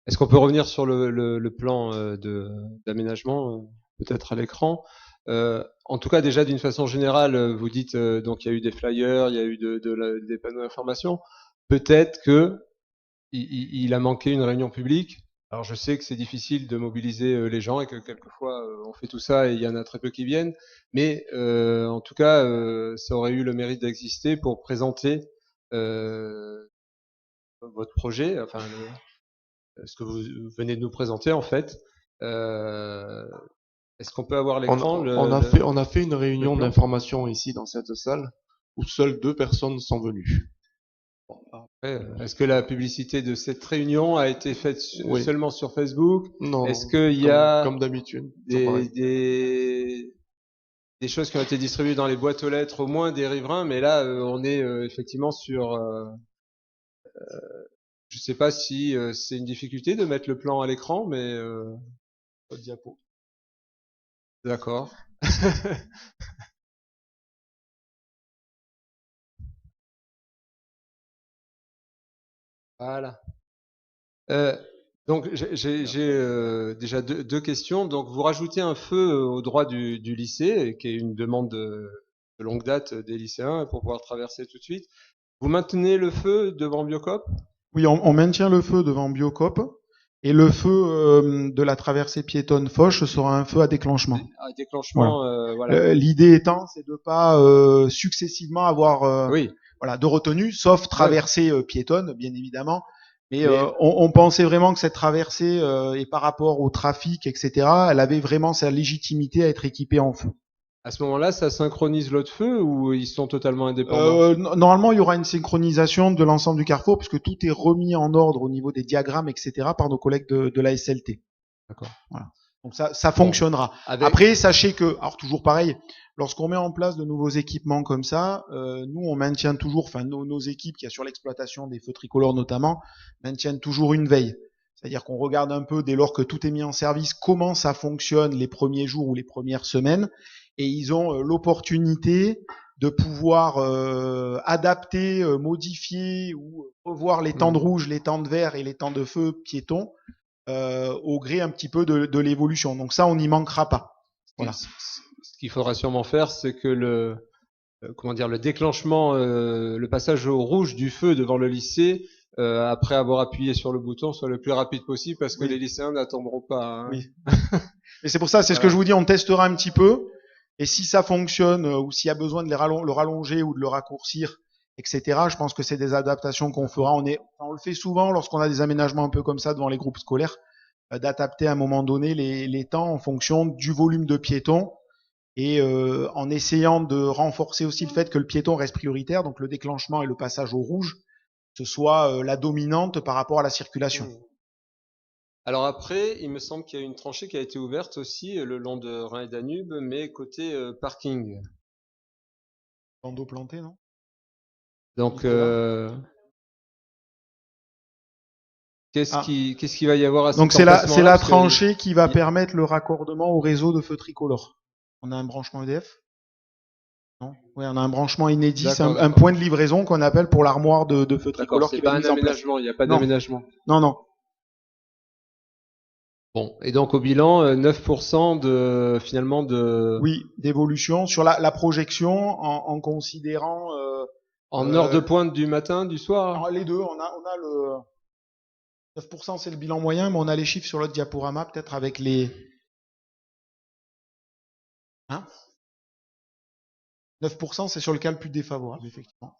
Est-ce qu'on peut revenir sur le plan d'aménagement, peut-être à l'écran? En tout cas, déjà d'une façon générale, vous dites donc il y a eu des flyers, il y a eu des panneaux d'information. Peut-être que il a manqué une réunion publique. Alors je sais que c'est difficile de mobiliser les gens et que quelquefois on fait tout ça et il y en a très peu qui viennent, mais en tout cas ça aurait eu le mérite d'exister pour présenter euh, votre projet, enfin ce que vous venez de nous présenter en fait. Euh, Est-ce qu'on peut avoir l'écran, On a fait une le réunion plan? d'information ici dans cette salle où seules 2 personnes sont venues. Après, est-ce que la publicité de cette réunion a été faite Oui. seulement sur Facebook? Non, Est-ce non, qu'il y comme a d'habitude, toujours des, pareil. des, des choses qui ont été distribuées dans les boîtes aux lettres, au moins des riverains, mais là, on est effectivement sur... je sais pas si c'est une difficulté de mettre le plan à l'écran, mais Pas de diapo. d'accord. Voilà. Euh, donc j'ai déjà deux questions. Donc vous rajoutez un feu au droit du lycée, qui est une demande de longue date des lycéens pour pouvoir traverser tout de suite. Vous maintenez le feu devant Biocop? Oui, on maintient le feu devant Biocop et le feu de la traversée piétonne Foch sera un feu à déclenchement. À Voilà. déclenchement, voilà. L'idée étant, c'est de pas successivement avoir Oui, voilà de retenue, sauf ouais. traversée piétonne, bien évidemment. Mais Mais on pensait vraiment que cette traversée et par rapport au trafic, etc., elle avait vraiment sa légitimité à être équipée en feu. à ce moment-là, ça synchronise l'autre feu ou ils sont totalement indépendants? Normalement, il y aura une synchronisation de l'ensemble du carrefour puisque tout est remis en ordre au niveau des diagrammes, etc., par nos collègues de la SLT. D'accord. Voilà. Donc ça Bon, fonctionnera. avec. Après, sachez que, alors toujours pareil, lorsqu'on met en place de nouveaux équipements comme ça, nous on maintient toujours, enfin nos équipes qui assurent l'exploitation des feux tricolores notamment, maintiennent toujours une veille. C'est-à-dire qu'on regarde un peu dès lors que tout est mis en service, comment ça fonctionne les premiers jours ou les premières semaines, et ils ont l'opportunité de pouvoir adapter, modifier ou revoir les temps de rouge, les temps de vert et les temps de feu piétons au gré un petit peu de l'évolution. Donc ça, on n'y manquera pas. Voilà. Ce qu'il faudra sûrement faire, c'est que comment dire, le déclenchement, le passage au rouge du feu devant le lycée, après avoir appuyé sur le bouton, soit le plus rapide possible, parce que Oui, les lycéens n'attendront pas, hein. oui. Et c'est pour ça, c'est ce que je Voilà. vous dis, on testera un petit peu. Et si ça fonctionne, ou s'il y a besoin de le rallonger ou de le raccourcir, etc., je pense que c'est des adaptations qu'on fera. On le fait souvent lorsqu'on a des aménagements un peu comme ça devant les groupes scolaires, d'adapter à un moment donné les temps en fonction du volume de piétons et en essayant de renforcer aussi le fait que le piéton reste prioritaire, donc le déclenchement et le passage au rouge, ce soit la dominante par rapport à la circulation. Mmh. Alors après, il me semble qu'il y a une tranchée qui a été ouverte aussi le long de Rhin et Danube, mais côté parking. Bandeau planté, non? Donc, Nicolas? Ah, qu'est-ce qu'il va y avoir à donc cet c'est emplacement-là? la Parce que tranchée qui va permettre le raccordement au réseau de feux tricolores. On a un branchement EDF? Non? Oui, on a un branchement inédit, c'est d'accord, un d'accord, point de livraison qu'on appelle pour l'armoire de feux d'accord. tricolores C'est qui va pas être un mise en place. aménagement, il n'y a pas Non, d'aménagement. non, non. Bon, et donc au bilan, 9% de finalement de Oui, d'évolution sur la projection en considérant en heure de euh, pointe du matin, du soir. les deux. On a le 9%, c'est le bilan moyen, mais on a les chiffres sur l'autre diaporama, peut-être avec les. Hein? 9%, c'est sur le cas le plus défavorable, effectivement.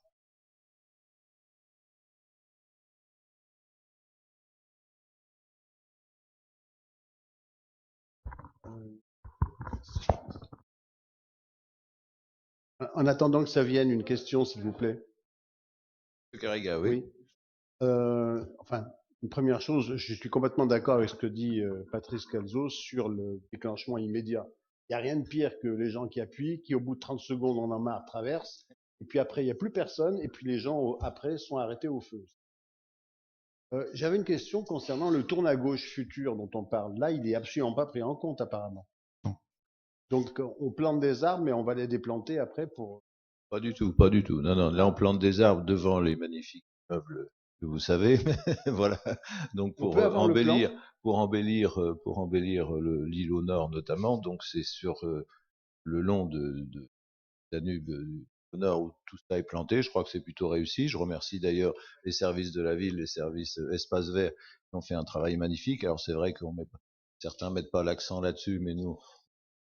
En attendant que ça vienne, une question, s'il vous plaît. Monsieur Carrega, oui. Oui. Enfin, une première chose, je suis complètement d'accord avec ce que dit Patrice Calzo sur le déclenchement immédiat. Il n'y a rien de pire que les gens qui appuient, qui au bout de 30 secondes en ont marre, traversent, et puis après il n'y a plus personne, et puis les gens après sont arrêtés au feu. J'avais une question concernant le tourne à gauche futur dont on parle. Là, il est absolument pas pris en compte apparemment. Non. Donc on plante des arbres, mais on va les déplanter après pour. Pas du tout, pas du tout. Non, non, là on plante des arbres devant les magnifiques immeubles vous savez. Voilà. Donc On peut avoir le plan. pour embellir l'île au nord notamment. Donc c'est sur le long de Danube au nord où tout ça est planté. Je crois que c'est plutôt réussi. Je remercie d'ailleurs les services de la ville, les services espaces verts qui ont fait un travail magnifique. Alors c'est vrai certains mettent pas l'accent là-dessus, mais nous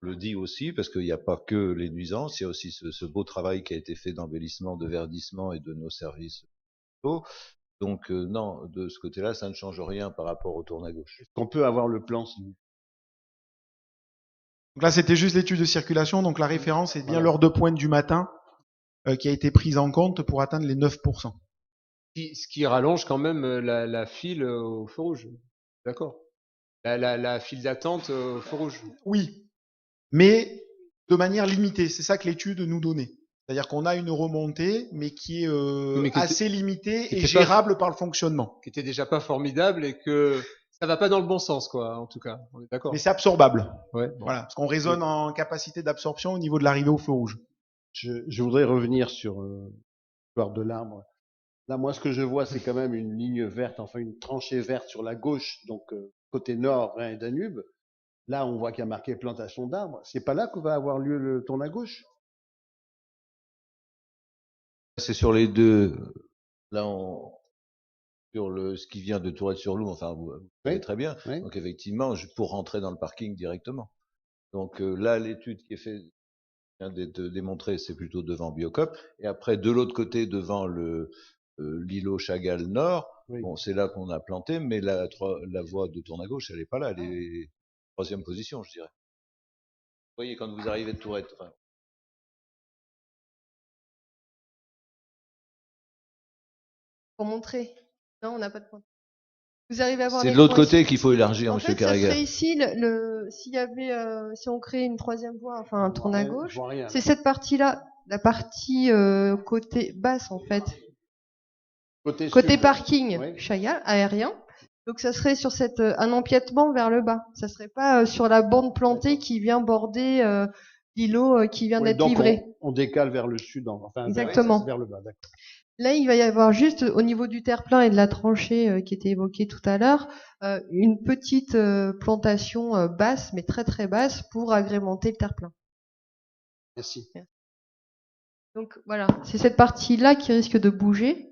on le dit aussi parce qu'il n'y a pas que les nuisances, il y a aussi ce beau travail qui a été fait d'embellissement, de verdissement et de nos services. Donc non, de ce côté-là, ça ne change rien par rapport au tourne à gauche. On peut avoir le plan, s'il vous plaît. Donc là, c'était juste l'étude de circulation. Donc la référence est bien Voilà. l'heure de pointe du matin qui a été prise en compte pour atteindre les 9%. Ce qui rallonge quand même la file au feu rouge. D'accord. La file d'attente au feu rouge. Oui, mais de manière limitée. C'est ça que l'étude nous donnait. C'est-à-dire qu'on a une remontée, mais qui est Mais qui assez limitée qui et était gérable par le fonctionnement. Qui était déjà pas formidable et que ça va pas dans le bon sens, quoi, en tout cas. On est d'accord. Mais c'est absorbable. Ouais, bon. Voilà, parce qu'on raisonne en capacité d'absorption au niveau de l'arrivée au feu rouge. Je voudrais revenir sur l'histoire de l'arbre. Là, moi, ce que je vois, c'est quand même une ligne verte, enfin une tranchée verte sur la gauche, donc côté nord, Rhin et Danube. Là, on voit qu'il y a marqué plantation d'arbres. C'est pas là que va avoir lieu le tourne à gauche? C'est sur les deux. Là, sur ce qui vient de Tourette-sur-Loup, enfin, vous savez très bien. Oui. Donc, effectivement, pour rentrer dans le parking directement. Donc, là, l'étude qui est faite, vient d'être démontrée, c'est plutôt devant Biocop. Et après, de l'autre côté, devant l'îlot Chagall Nord, Oui. bon, c'est là qu'on a planté, mais la voie de tourne à gauche, elle est pas là. Elle est troisième position, je dirais. Vous voyez, quand vous arrivez de Tourette, enfin, Pour montrer. Non, on n'a pas de point. Vous arrivez à voir c'est les de l'autre trois côté ici. qu'il faut élargir, En monsieur fait, ça Carrega. serait ici, s'il y avait, si on crée une troisième voie, enfin un tourne à gauche, Je vois rien. c'est cette partie-là, la partie côté basse en fait, côté sud. parking, Oui. Chagall, aérien. Donc ça serait sur un empiètement vers le bas. Ça serait pas sur la bande plantée qui vient border l'îlot qui vient Oui, d'être donc livré. on décale vers le sud, enfin Exactement. vers le bas. D'accord. Là, il va y avoir juste au niveau du terre-plein et de la tranchée qui était évoquée tout à l'heure, une petite plantation basse, mais très très basse, pour agrémenter le terre-plein. Merci. Donc voilà, c'est cette partie-là qui risque de bouger,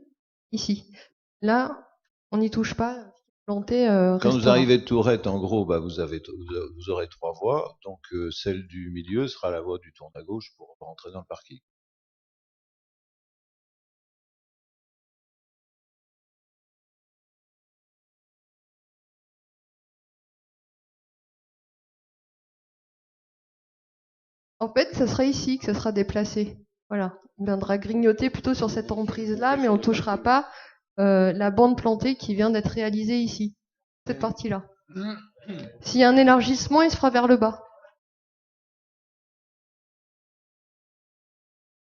ici. Là, on n'y touche pas. Planté, Quand vous restera. arrivez de Tourette, en gros, bah, vous aurez trois voies. Donc, celle du milieu sera la voie du tourne à gauche pour rentrer dans le parking. En fait, ça sera ici que ça sera déplacé. Voilà, on viendra grignoter plutôt sur cette emprise-là, mais on touchera pas la bande plantée qui vient d'être réalisée ici, cette partie-là. S'il y a un élargissement, il se fera vers le bas.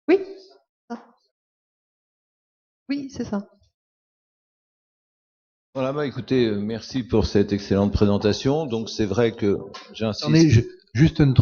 Oui, oui, c'est ça. Voilà, bah, écoutez, merci pour cette excellente présentation. Donc, c'est vrai que j'insiste. Attendez, juste une